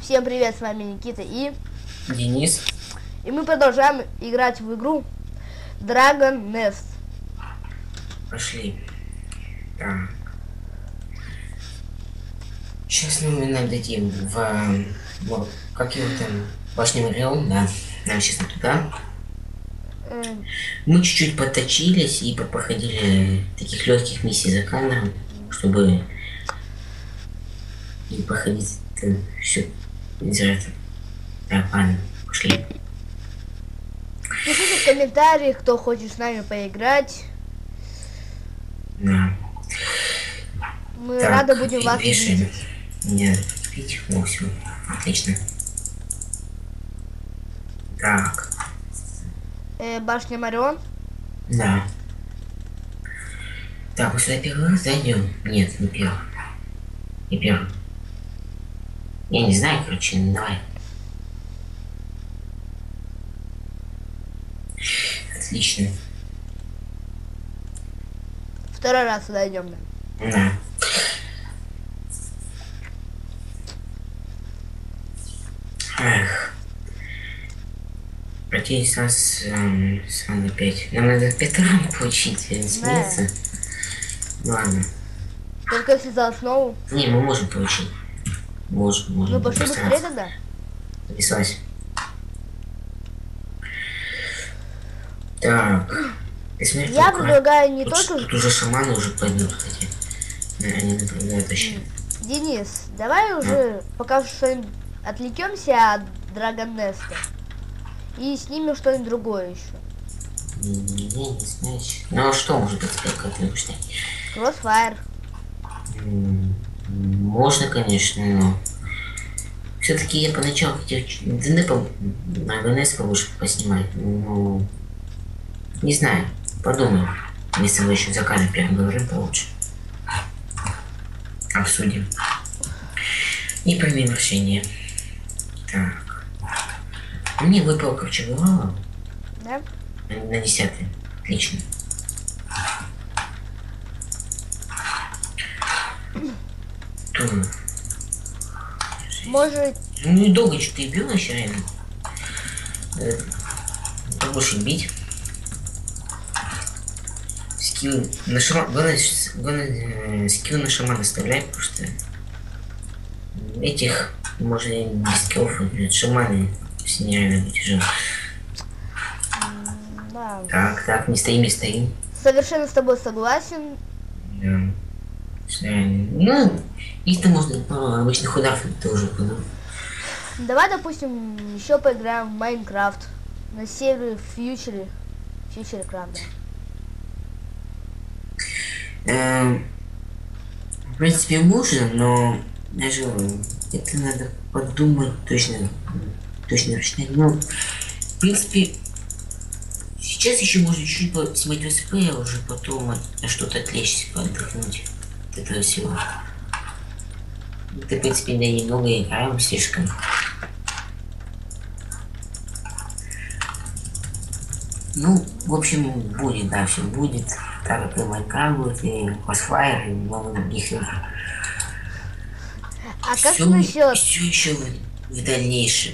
Всем привет, с вами Никита и Денис. И мы продолжаем играть в игру Dragon Nest. Пошли. Так. Сейчас мы дойдем как его там, башня Марион, да. Нам сейчас туда. Мы чуть-чуть подточились и проходили таких легких миссий за кадром, чтобы не проходить все интересно. Так, ладно, пошли. Пишите в комментариях, кто хочет с нами поиграть. Да. Мы так, рады будем вас вешаем. видеть. Нет, пить, ну все, отлично. Так. Башня Марион? Да. Так, мы сюда первый раз зайдем? Нет, не первый. Не первый. Я не знаю, короче, ну давай. Отлично. Второй раз сюда идем, да. Да. Эх. Противить нас с вами опять. Нам надо 5 ран получить, смеяться. Ладно. Только если за основу. Не, мы можем получить. Можем. Ну пошли быстрее тогда. Записалась. Так. Смотри, Я предлагаю не тут, только... Тут уже шаманы уже пойдут, кстати. Они направляют вообще. Денис, давай уже пока что отвлекемся от Dragon Nest и снимем что-нибудь другое еще. Не знаю. Ну а что может быть как-нибудь снять? Crossfire. Можно, конечно, но все-таки я поначалу хотел на ГНС побольше поснимать, но не знаю, подумаю, если мы еще за кадром переговорим получше. Обсудим. И примем решение. Так. Мне выпал ковчеговала. Да? На 10-й. Отлично. Может... Ну недолго что-то и бил еще, реально. Побольше бить. Скилл на шаман... скилл на шамана оставляй, потому что этих можно без скиллов, шаманы все нереально тяжело. Да. Так, не стоим. Совершенно с тобой согласен. Да. Ну, если можно обычных ударов, это уже понял. Давай, допустим, еще поиграем в Майнкрафт на сервере Future Craft. В принципе, можно, но даже это надо подумать точно рассчитать. Ну, в принципе, сейчас еще можно чуть-чуть посмотреть ВСП, а уже потом что-то отвлечься, отдохнуть от этого всего. Это, в принципе, да, немного играем слишком. Ну, в общем, будет, да, все будет. Так как и Майнкрафт будет, и Crossfire, и много других игр. А как Все насчет еще в дальнейшем.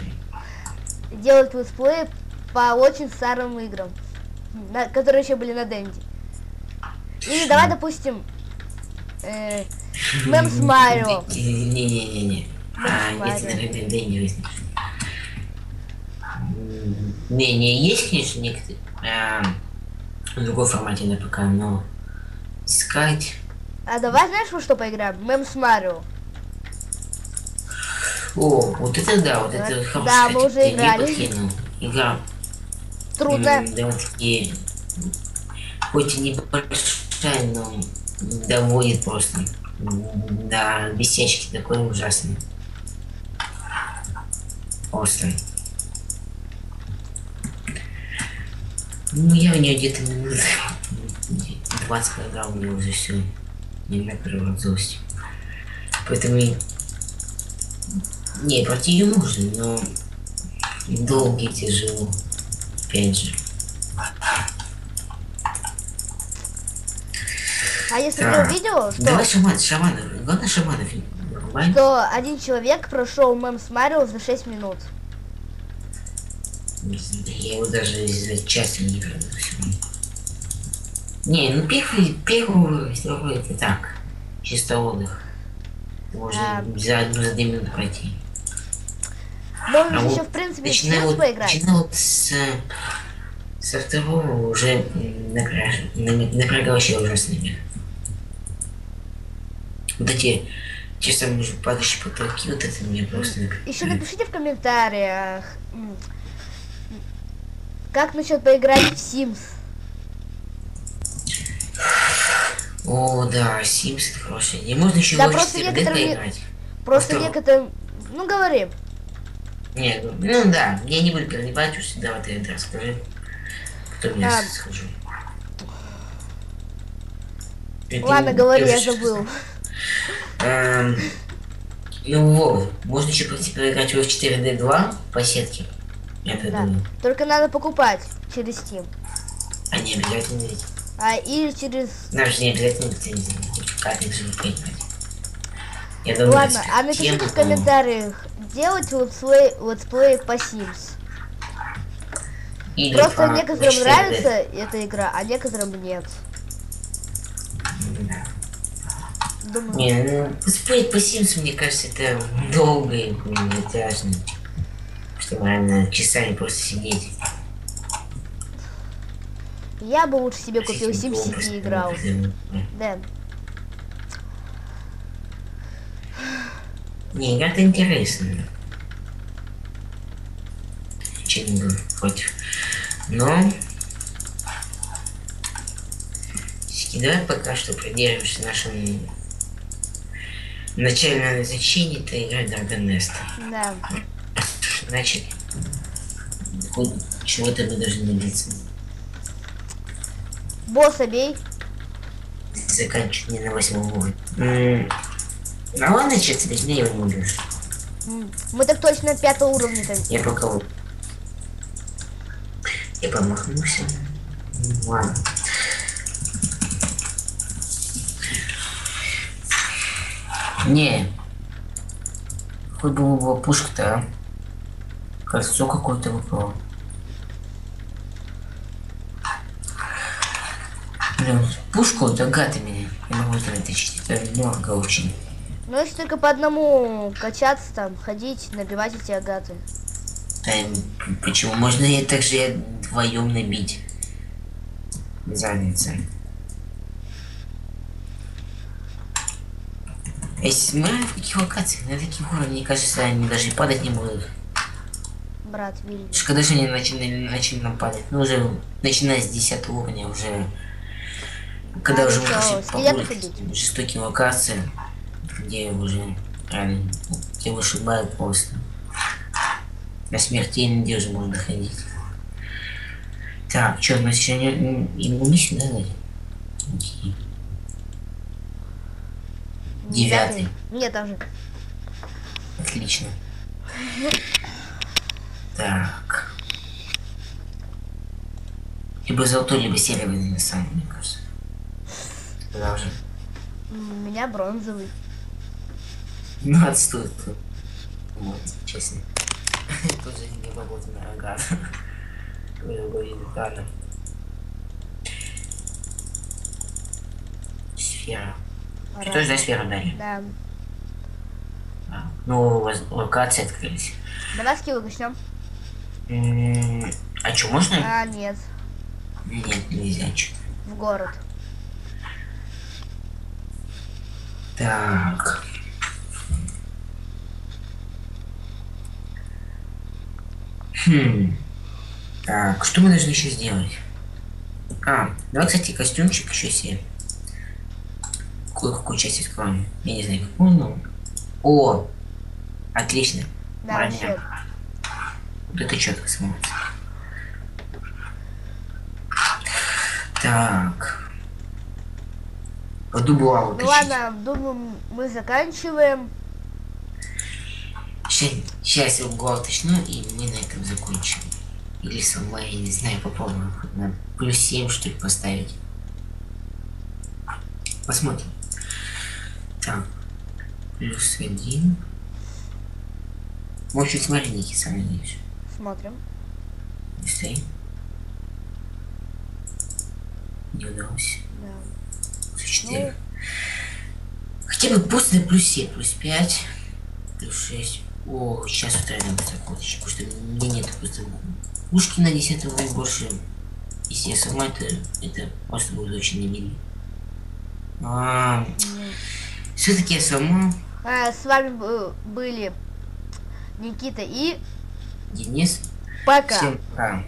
делать летсплей по очень старым играм, которые еще были на Денди? Или давай, допустим, Мемс Марио. Не. Если, например, Денди возьмешь. Не, есть, конечно, некоторые в другом формате на ПК, но искать... А давай, знаешь, во что поиграем? Мемс Марио. О, вот это да, вот это хорошо. Да, мы уже играли. Игра. Трудно. Довольно-таки, хоть и небольшая, но доводит просто. Да, бесячки такой ужасный. Просто. Ну, я в нее где-то минут 20 поиграл, мне уже все. Не накрыло злость. Поэтому... Не, пройти ее можно, но... долго и тяжело. Опять же. А если ты увидел, что... Давай шаманов. Главное шаманов нормально. что один человек прошел мем с Марио за 6 минут. Я его даже за час не играл. Не, ну первый, второй это так. Чисто отдых. Ты можешь за 2 минуты пройти. Можно А еще, вот в принципе, в начинаю Sims поиграть. со второго уже напрягал вообще ужасно меня. Вот эти чисто падающие потолки, вот это мне просто напрягает. Еще напишите в комментариях, как насчет поиграть в Sims. О, да, Sims это хорошая идея. Можно еще Да, в просто 4D некоторым поиграть. Просто некоторым... Ну, говори. Нет, ну да, я не буду перебивать, уж давай ты это расскажи. Потом я схожу. Ладно, говори, я забыл. Ну вот, можно еще поиграть в 4D 2 по сетке. Я придумал. Только надо покупать через Steam. А не обязательно ведь. Или через... Даже не обязательно лицензии. Как их же поиграть. Я думаю, ладно, а напишите в комментариях, делать летсплей по Sims. Или просто некоторым 4D. нравится эта игра, а некоторым нет. Да. Думаю... Не, ну, спорить по Sims, мне кажется, это долго и протяжно. Что реально часами просто сидеть. Я бы лучше себе купил SimCity и играл. Да. Не, игра-то интересная. Чем не был против. Но... Давай пока что придерживаемся нашему начальному назначению, это игра Dragon Nest. Да. Значит, хоть чего-то мы должны добиться. Босса бей. Заканчивать не на 8 уровне. Ну ладно, сейчас без меня его не убьешь. Мы так точно на 5 уровне-то. Я пока вот. Я помахнулся. Ладно. Не. Хоть бы была пушка-то, а? Кольцо какое-то выпало. Блин, пушку вот агаты меня. Я могу заточить. Это дорого очень. Ну если только по одному качаться там, ходить, набивать эти агаты. Почему? Можно и также вдвоем набить. Задница. Если мы в каких локациях, на таких уровнях, мне кажется, они даже падать не будут. Брат, видишь. Когда же они начали нам падать? Ну уже начиная с 10 уровня уже. Когда уже будут жестокие локации, где уже реально те вышибают просто. До смертельной уже можно доходить. Так, что, мы сейчас не миссию, да, дать? Окей. 9. Нет, там же. Отлично. Так. Либо золотой, либо серебряный на самом деле, мне кажется. Куда уже? У меня бронзовый. Ну, отстой. Вот, честно. Тоже не работа на агат. Сфера. Что же за сферу дали? Да. Ну, локации открылись. Давай скилл начнем. А что, можно? А, нет. Нет, нельзя, что-то. В город. Так. Так, что мы должны еще сделать? Давай, кстати, костюмчик еще себе. Какую часть откроем? Я не знаю, какую, но... О! Отлично. Да, вообще. Вот это четко смотрится. Так. Подумала. Ну ладно, думаю, мы заканчиваем. Сейчас я угол уточню, и мы на этом закончим. Или сама, я не знаю, попробуем. На плюс 7 что ли поставить. Посмотрим. Так. +1. Может, смотрите, сравнишь. Смотрим. Быстрее. Не удалось. Да. +4. Хотя бы после +7, +5, +6. О, сейчас устраиваем закоточек, потому что мне нет просто ушки на 10 уровне больше. Если я сама, это просто будет очень немило. Все-таки я сама. С вами были Никита и Денис. пока. Всем пока.